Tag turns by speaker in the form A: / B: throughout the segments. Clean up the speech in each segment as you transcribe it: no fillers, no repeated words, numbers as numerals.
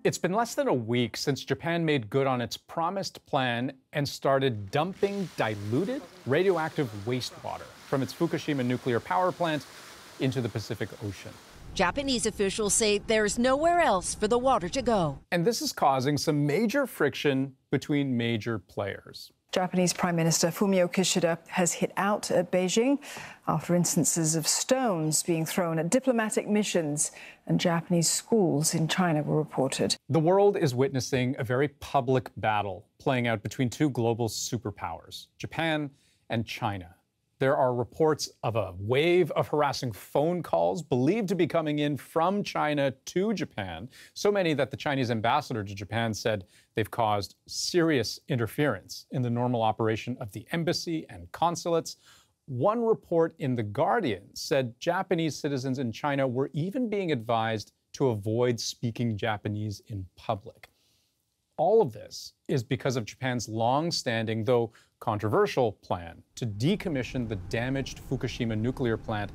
A: It's been less than a week since Japan made good on its promised plan and started dumping diluted radioactive wastewater from its Fukushima nuclear power plant into the Pacific Ocean.
B: Japanese officials say there's nowhere else for the water to go.
A: And this is causing some major friction between major players.
C: Japanese Prime Minister Fumio Kishida has hit out at Beijing after instances of stones being thrown at diplomatic missions and Japanese schools in China were reported.
A: The world is witnessing a very public battle playing out between two global superpowers, Japan and China. There are reports of a wave of harassing phone calls believed to be coming in from China to Japan, so many that the Chinese ambassador to Japan said they've caused serious interference in the normal operation of the embassy and consulates. One report in The Guardian said Japanese citizens in China were even being advised to avoid speaking Japanese in public. All of this is because of Japan's long-standing, though controversial, plan to decommission the damaged Fukushima nuclear plant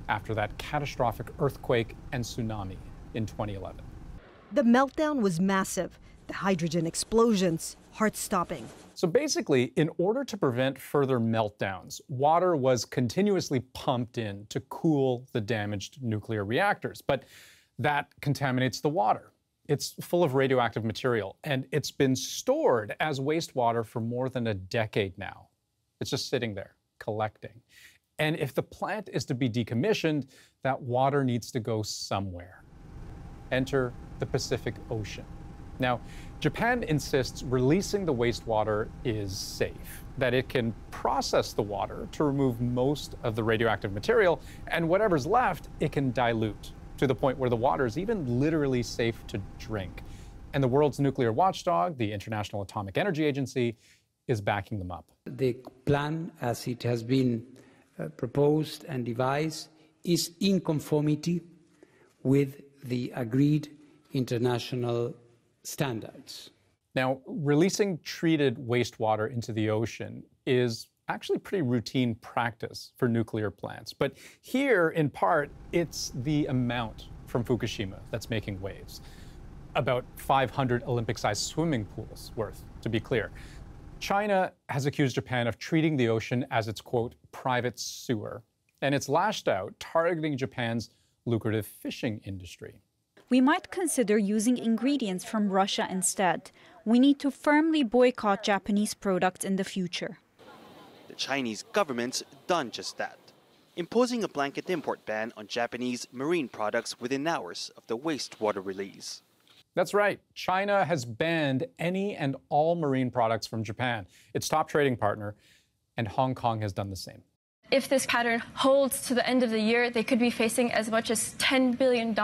A: after that catastrophic earthquake and tsunami in 2011.
D: The meltdown was massive. The hydrogen explosions, heart-stopping.
A: So basically, in order to prevent further meltdowns, water was continuously pumped in to cool the damaged nuclear reactors. But that contaminates the water. It's full of radioactive material, and it's been stored as wastewater for more than a decade now. It's just sitting there, collecting. And if the plant is to be decommissioned, that water needs to go somewhere. Enter the Pacific Ocean. Now, Japan insists releasing the wastewater is safe, that it can process the water to remove most of the radioactive material, and whatever's left, it can dilute to the point where the water is even literally safe to drink. And the world's nuclear watchdog, the International Atomic Energy Agency, is backing them up.
E: The plan, as it has been proposed and devised, is in conformity with the agreed international standards.
A: Now, releasing treated wastewater into the ocean is actually pretty routine practice for nuclear plants. But here, in part, it's the amount from Fukushima that's making waves. About 500 Olympic-sized swimming pools worth, to be clear. China has accused Japan of treating the ocean as its, quote, private sewer. And it's lashed out, targeting Japan's lucrative fishing industry.
F: We might consider using ingredients from Russia instead. We need to firmly boycott Japanese products in the future.
G: The Chinese government's done just that, imposing a blanket import ban on Japanese marine products within hours of the wastewater release.
A: That's right. China has banned any and all marine products from Japan, its top trading partner, and Hong Kong has done the same.
H: If this pattern holds to the end of the year, they could be facing as much as $10 billion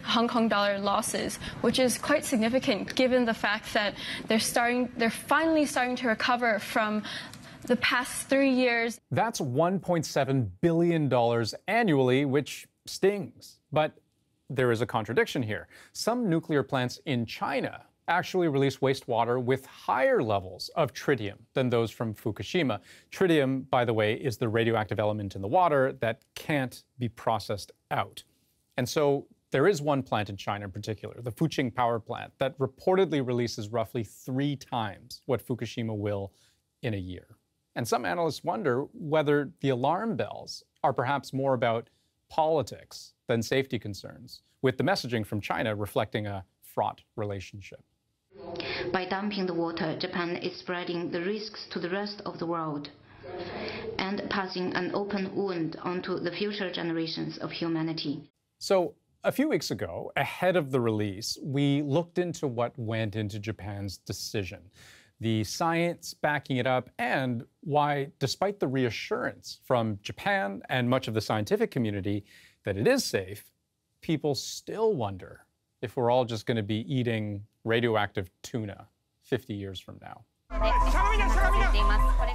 H: Hong Kong dollar losses, which is quite significant given the fact that they're finally starting to recover from the past 3 years.
A: That's $1.7 billion annually, which stings. But there is a contradiction here. Some nuclear plants in China actually release wastewater with higher levels of tritium than those from Fukushima. Tritium, by the way, is the radioactive element in the water that can't be processed out. And so there is one plant in China in particular, the Fuqing power plant, that reportedly releases roughly 3 times what Fukushima will in a year. And some analysts wonder whether the alarm bells are perhaps more about politics than safety concerns, with the messaging from China reflecting a fraught relationship.
I: By dumping the water, Japan is spreading the risks to the rest of the world and passing an open wound onto the future generations of humanity.
A: So, a few weeks ago, ahead of the release, we looked into what went into Japan's decision, the science backing it up, and why, despite the reassurance from Japan and much of the scientific community that it is safe, people still wonder if we're all just going to be eating radioactive tuna 50 years from now.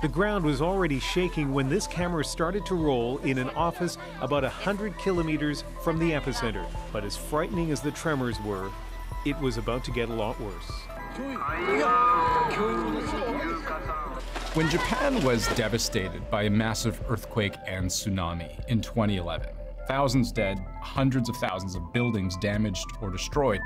J: The ground was already shaking when this camera started to roll in an office about 100 kilometers from the epicenter. But as frightening as the tremors were, it was about to get a lot worse.
A: When Japan was devastated by a massive earthquake and tsunami in 2011, thousands dead, hundreds of thousands of buildings damaged or destroyed,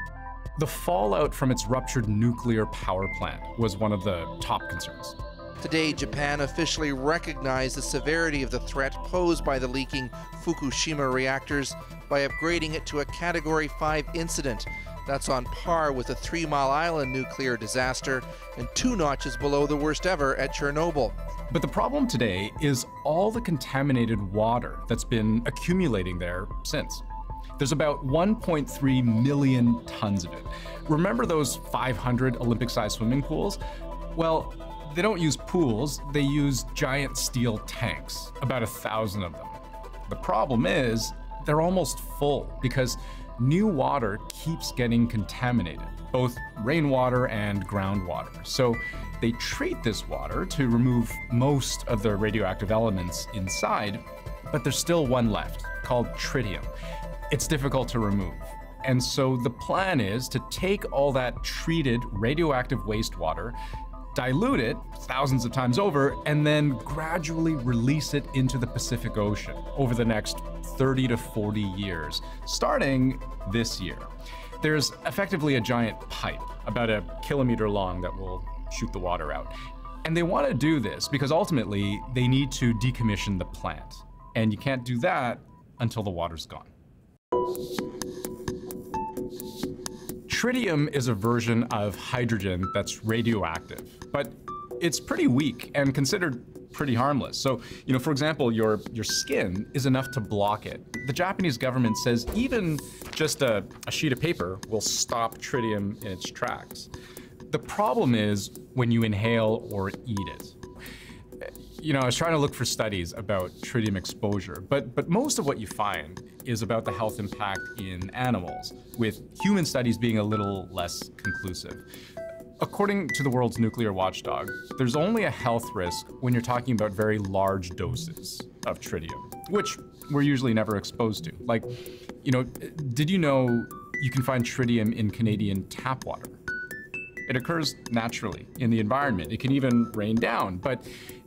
A: The fallout from its ruptured nuclear power plant was one of the top concerns.
K: Today, Japan officially recognized the severity of the threat posed by the leaking Fukushima reactors by upgrading it to a Category 5 incident. That's on par with the 3 Mile Island nuclear disaster and 2 notches below the worst ever at Chernobyl.
A: But the problem today is all the contaminated water that's been accumulating there since. There's about 1.3 million tons of it. Remember those 500 Olympic-sized swimming pools? Well, they don't use pools, they use giant steel tanks, about 1,000 of them. The problem is, they're almost full because new water keeps getting contaminated, both rainwater and groundwater. So they treat this water to remove most of the radioactive elements inside, but there's still one left, called tritium. It's difficult to remove. And so the plan is to take all that treated radioactive wastewater, dilute it thousands of times over, and then gradually release it into the Pacific Ocean over the next 30 to 40 years, starting this year. There's effectively a giant pipe, about 1 kilometer long, that will shoot the water out. And they want to do this because ultimately they need to decommission the plant. And you can't do that until the water's gone. Tritium is a version of hydrogen that's radioactive, but it's pretty weak and considered pretty harmless. So, for example, your skin is enough to block it. The Japanese government says even just a sheet of paper will stop tritium in its tracks. The problem is when you inhale or eat it. I was trying to look for studies about tritium exposure, but most of what you find is about the health impact in animals, with human studies being a little less conclusive. According to the world's nuclear watchdog, there's only a health risk when you're talking about very large doses of tritium, which we're usually never exposed to. Like, did you know you can find tritium in Canadian tap water? It occurs naturally in the environment. It can even rain down, but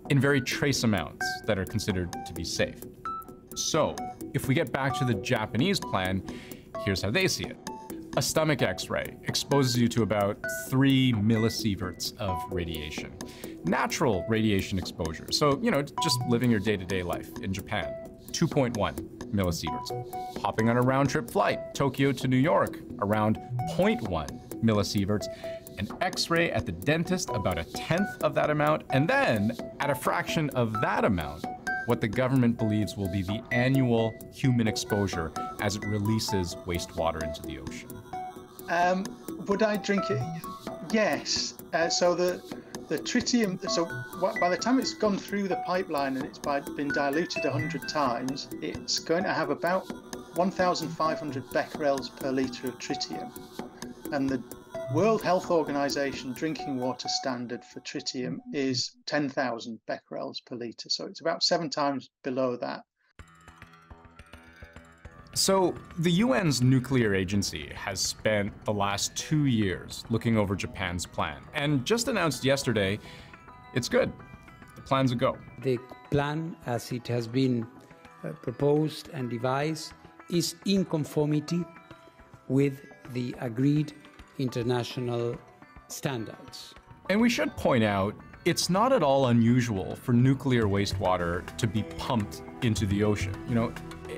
A: in very trace amounts that are considered to be safe. So, if we get back to the Japanese plan, here's how they see it. A stomach X-ray exposes you to about 3 millisieverts of radiation. Natural radiation exposure, so, just living your day-to-day life in Japan, 2.1 millisieverts. Hopping on a round-trip flight, Tokyo to New York, around 0.1 millisieverts. An X-ray at the dentist, about 1/10 of that amount, and then, at a fraction of that amount, what the government believes will be the annual human exposure as it releases wastewater into the ocean.
L: Would I drink it? Yes. So the tritium, by the time it's gone through the pipeline and it's been diluted 100 times, it's going to have about 1,500 becquerels per litre of tritium. And the World Health Organization drinking water standard for tritium is 10,000 becquerels per litre, so it's about 7 times below that.
A: So the UN's nuclear agency has spent the last 2 years looking over Japan's plan, and just announced yesterday, it's good. The plan's a go.
E: The plan, as it has been proposed and devised, is in conformity with the agreed international standards.
A: And we should point out, it's not at all unusual for nuclear wastewater to be pumped into the ocean.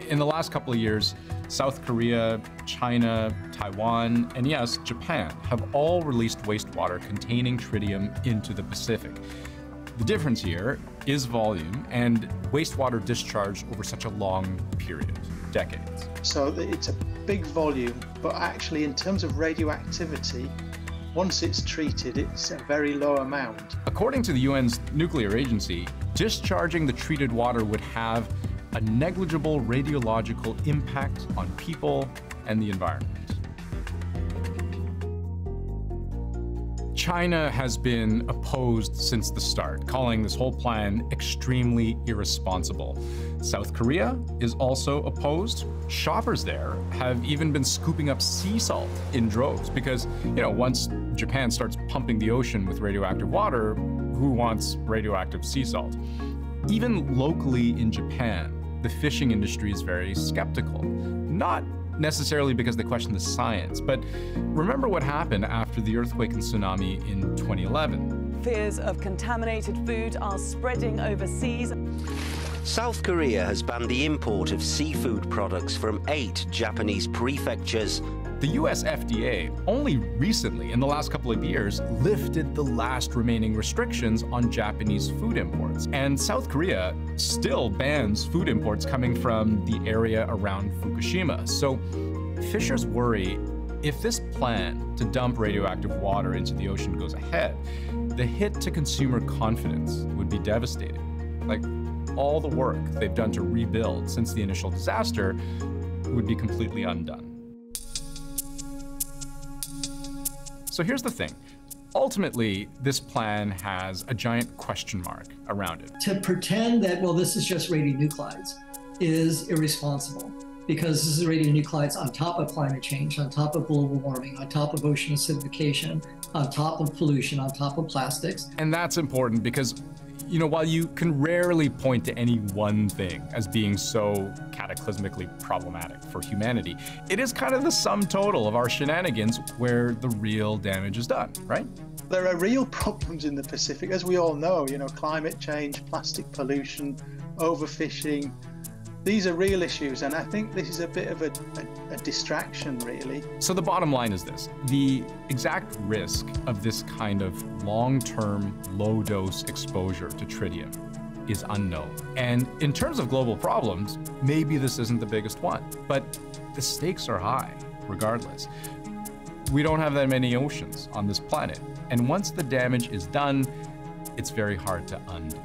A: In the last couple of years, South Korea, China, Taiwan, and yes, Japan have all released wastewater containing tritium into the Pacific. The difference here is volume and wastewater discharge over such a long period, decades.
L: So it's a big volume, but actually in terms of radioactivity, once it's treated, it's a very low amount.
A: According to the UN's nuclear agency, discharging the treated water would have a negligible radiological impact on people and the environment. China has been opposed since the start, calling this whole plan extremely irresponsible. South Korea is also opposed. Shoppers there have even been scooping up sea salt in droves because, once Japan starts pumping the ocean with radioactive water, who wants radioactive sea salt? Even locally in Japan, the fishing industry is very skeptical. Not necessarily because they question the science, but remember what happened after the earthquake and tsunami in 2011.
M: Fears of contaminated food are spreading overseas.
N: South Korea has banned the import of seafood products from 8 Japanese prefectures.
A: The US FDA only recently, in the last couple of years, lifted the last remaining restrictions on Japanese food imports. And South Korea still bans food imports coming from the area around Fukushima. So fishers worry if this plan to dump radioactive water into the ocean goes ahead, the hit to consumer confidence would be devastating. Like, all the work they've done to rebuild since the initial disaster would be completely undone. So here's the thing. Ultimately, this plan has a giant question mark around it.
O: To pretend that, well, this is just radionuclides is irresponsible, because this is radionuclides on top of climate change, on top of global warming, on top of ocean acidification, on top of pollution, on top of plastics.
A: And that's important because, you know, while you can rarely point to any one thing as being so cataclysmically problematic for humanity, it is kind of the sum total of our shenanigans where the real damage is done, right?
L: There are real problems in the Pacific, as we all know, you know, climate change, plastic pollution, overfishing. These are real issues, and I think this is a bit of a distraction, really.
A: So the bottom line is this. The exact risk of this kind of long-term, low-dose exposure to tritium is unknown. And in terms of global problems, maybe this isn't the biggest one, but the stakes are high, regardless. We don't have that many oceans on this planet, and once the damage is done, it's very hard to undo.